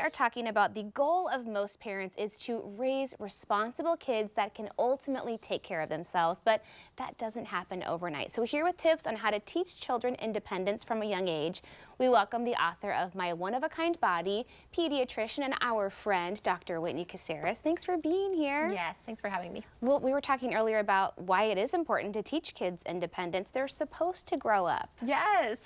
are talking about the goal of most parents is to raise responsible kids that can ultimately take care of themselves, but that doesn't happen overnight. So here with tips on how to teach children independence from a young age, we welcome the author of My One-of-a-Kind Body, pediatrician and our friend, Dr. Whitney Casares. Thanks for being here. Yes, thanks for having me. Well, we were talking earlier about why it is important to teach kids independence. They're supposed to grow up. Yes,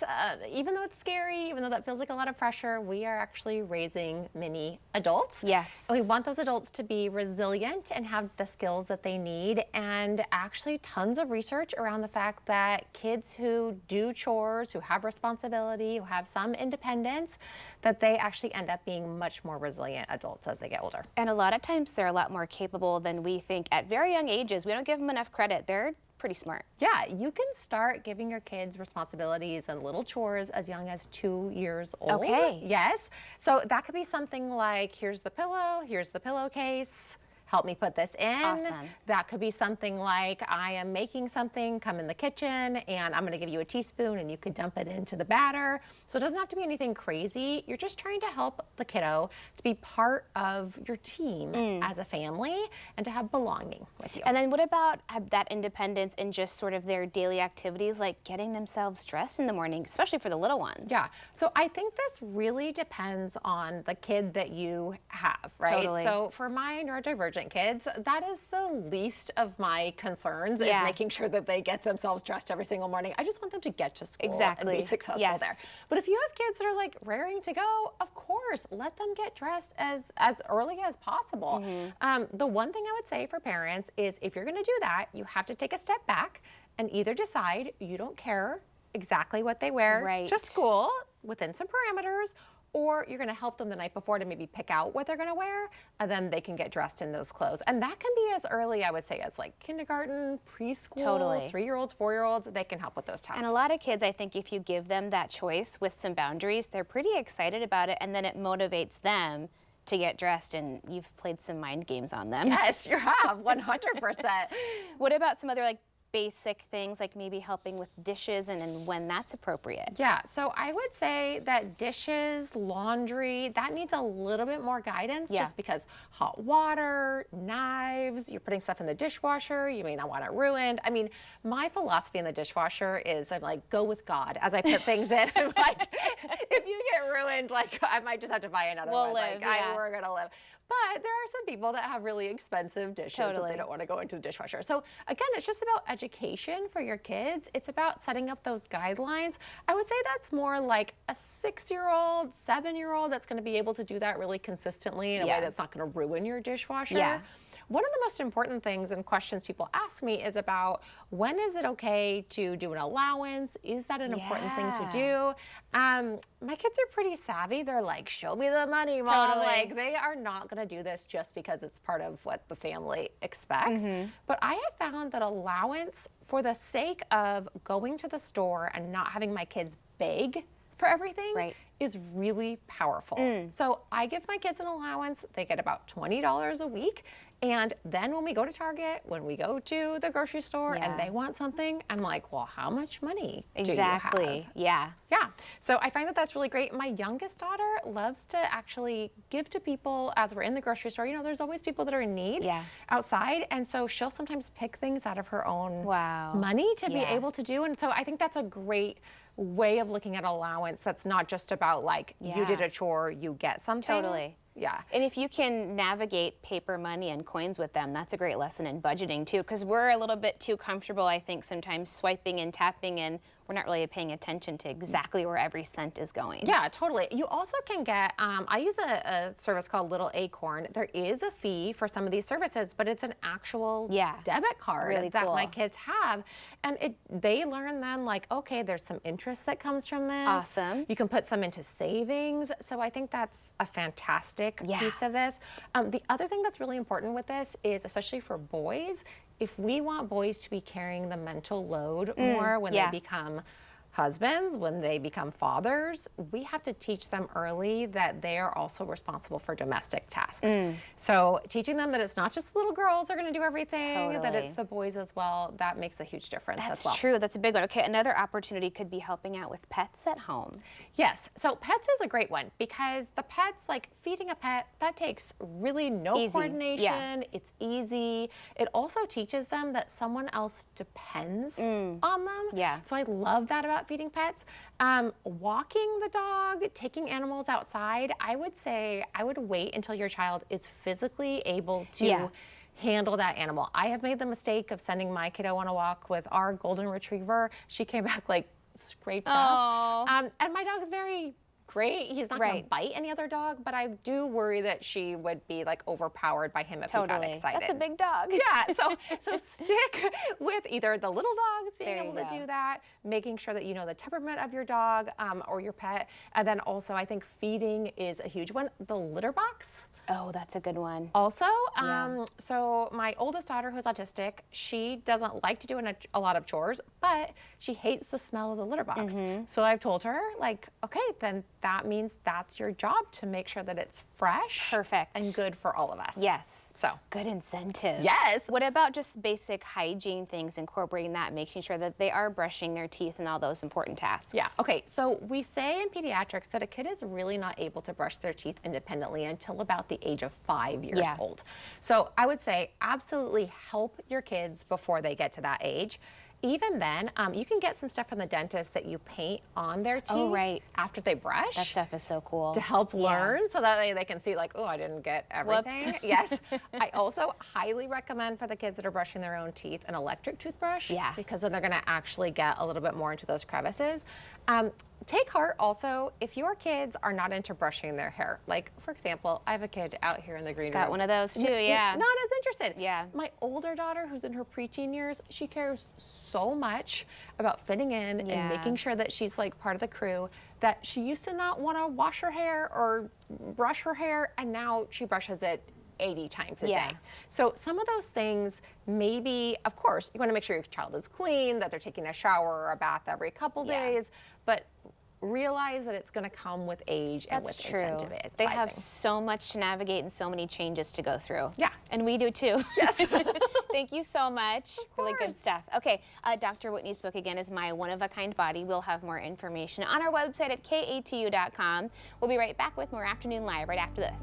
even though it's scary, even though that feels like a lot of pressure, we are actually raising mini adults. Yes. We want those adults to be resilient and have the skills that they need, and actually tons of research around the fact that kids who do chores, who have responsibility, who have some independence, that they actually end up being much more resilient adults as they get older. And a lot of times they're a lot more capable than we think at very young ages. We don't give them enough credit. They're pretty smart. Yeah, you can start giving your kids responsibilities and little chores as young as 2 years old. Okay. Yes. So that could be something like, here's the pillow, here's the pillowcase. Help me put this in. Awesome. That could be something like, I am making something, come in the kitchen, and I'm gonna give you a teaspoon and you could dump it into the batter. So it doesn't have to be anything crazy. You're just trying to help the kiddo to be part of your team as a family and to have belonging with you. And then what about that independence in just sort of their daily activities, like getting themselves dressed in the morning, especially for the little ones? Yeah, so I think this really depends on the kid that you have, right? Totally. So for my neurodivergent kids, that is the least of my concerns, is Yeah. making sure that they get themselves dressed every single morning. I just want them to get to school Exactly. and be successful Yes. there. But if you have kids that are like raring to go, of course, let them get dressed as early as possible. The one thing I would say for parents is, if you're gonna do that, you have to take a step back and either decide you don't care exactly what they wear to school within some parameters, or you're going to help them the night before to maybe pick out what they're going to wear, and then they can get dressed in those clothes. And that can be as early, I would say, as like kindergarten, preschool, Totally. 3-year-olds, 4-year-olds, they can help with those tasks. And a lot of kids, I think if you give them that choice with some boundaries, they're pretty excited about it, and then it motivates them to get dressed, and you've played some mind games on them. Yes, you have, 100%. What about some other like basic things, like maybe helping with dishes and when that's appropriate? Yeah, so I would say that dishes, laundry, that needs a little bit more guidance, just because hot water, knives, you're putting stuff in the dishwasher, you may not want it ruined. I mean, my philosophy in the dishwasher is, I'm like, go with God as I put things in. I'm like, if you get ruined, like, I might just have to buy another one. Live, like, we're gonna live. But there are some people that have really expensive dishes that they don't want to go into the dishwasher. So again, it's just about education for your kids. It's about setting up those guidelines. I would say that's more like a 6-year-old, 7-year-old that's going to be able to do that really consistently in a way that's not going to ruin your dishwasher. One of the most important things and questions people ask me is about, when is it okay to do an allowance? Is that an important thing to do? My kids are pretty savvy. They're like, show me the money, Mom. Like, they are not going to do this just because it's part of what the family expects. But I have found that allowance, for the sake of going to the store and not having my kids beg for everything, is really powerful. So I give my kids an allowance. They get about $20 a week. And then when we go to Target, when we go to the grocery store and they want something, I'm like, well, how much money do you have? Yeah. So I find that that's really great. My youngest daughter loves to actually give to people as we're in the grocery store. You know, there's always people that are in need outside. And so she'll sometimes pick things out of her own money to be able to do. And so I think that's a great way of looking at allowance. That's not just about like, you did a chore, you get something. Yeah. And if you can navigate paper money and coins with them, that's a great lesson in budgeting too, because we're a little bit too comfortable, I think, sometimes swiping and tapping, and we're not really paying attention to exactly where every cent is going. Yeah, totally. You also can get, I use a service called Little Acorn. There is a fee for some of these services, but it's an actual debit card that my kids have. And they learn then, like, okay, there's some interest that comes from this. Awesome. You can put some into savings. So I think that's a fantastic piece of this. The other thing that's really important with this is, especially for boys, if we want boys to be carrying the mental load more when they become husbands, when they become fathers, we have to teach them early that they are also responsible for domestic tasks. So teaching them that it's not just little girls are going to do everything, that it's the boys as well, that makes a huge difference as well. That's true. That's a big one. Okay, another opportunity could be helping out with pets at home. Yes, so pets is a great one because the pets, like feeding a pet, that takes really no coordination. Yeah. It's easy. It also teaches them that someone else depends on them. Yeah. So I love that about feeding pets. Walking the dog, taking animals outside, I would say I would wait until your child is physically able to handle that animal. I have made the mistake of sending my kiddo on a walk with our golden retriever. She came back like scraped up. And my dog's very great. He's not going to bite any other dog, but I do worry that she would be like overpowered by him if he got excited. That's a big dog. Yeah, so stick with either the little dogs being able to do that, making sure that you know the temperament of your dog or your pet, and then also I think feeding is a huge one. The litter box. Oh, that's a good one. Also, so my oldest daughter, who's autistic, she doesn't like to do a lot of chores, but she hates the smell of the litter box. So I've told her, like, okay, then that means that's your job to make sure that it's fresh, perfect, and good for all of us. Yes. So good incentive. Yes. What about just basic hygiene things, incorporating that, making sure that they are brushing their teeth and all those important tasks? Yeah. Okay. So we say in pediatrics that a kid is really not able to brush their teeth independently until about the age of 5 years old. So I would say absolutely help your kids before they get to that age. Even then, you can get some stuff from the dentist that you paint on their teeth after they brush. That stuff is so cool. To help learn so that they can see like, oh, I didn't get everything. Whoops. Yes. I also highly recommend for the kids that are brushing their own teeth an electric toothbrush. Yeah. Because then they're going to actually get a little bit more into those crevices. Take heart also if your kids are not into brushing their hair. Like, for example, I have a kid out here in the green room. Got one of those too, yeah. Not as interested. Yeah. My older daughter, who's in her preteen years, she cares so much about fitting in and making sure that she's like part of the crew that she used to not want to wash her hair or brush her hair, and now she brushes it 80 times a day. So some of those things, maybe, of course, you want to make sure your child is clean, that they're taking a shower or a bath every couple days, but realize that it's going to come with age and with incentive. They have so much to navigate and so many changes to go through. Yeah. And we do too. Yes. Thank you so much. Really good stuff. Okay, Dr. Whitney's book again is My One-of-a-Kind Body. We'll have more information on our website at katu.com. We'll be right back with more Afternoon Live right after this.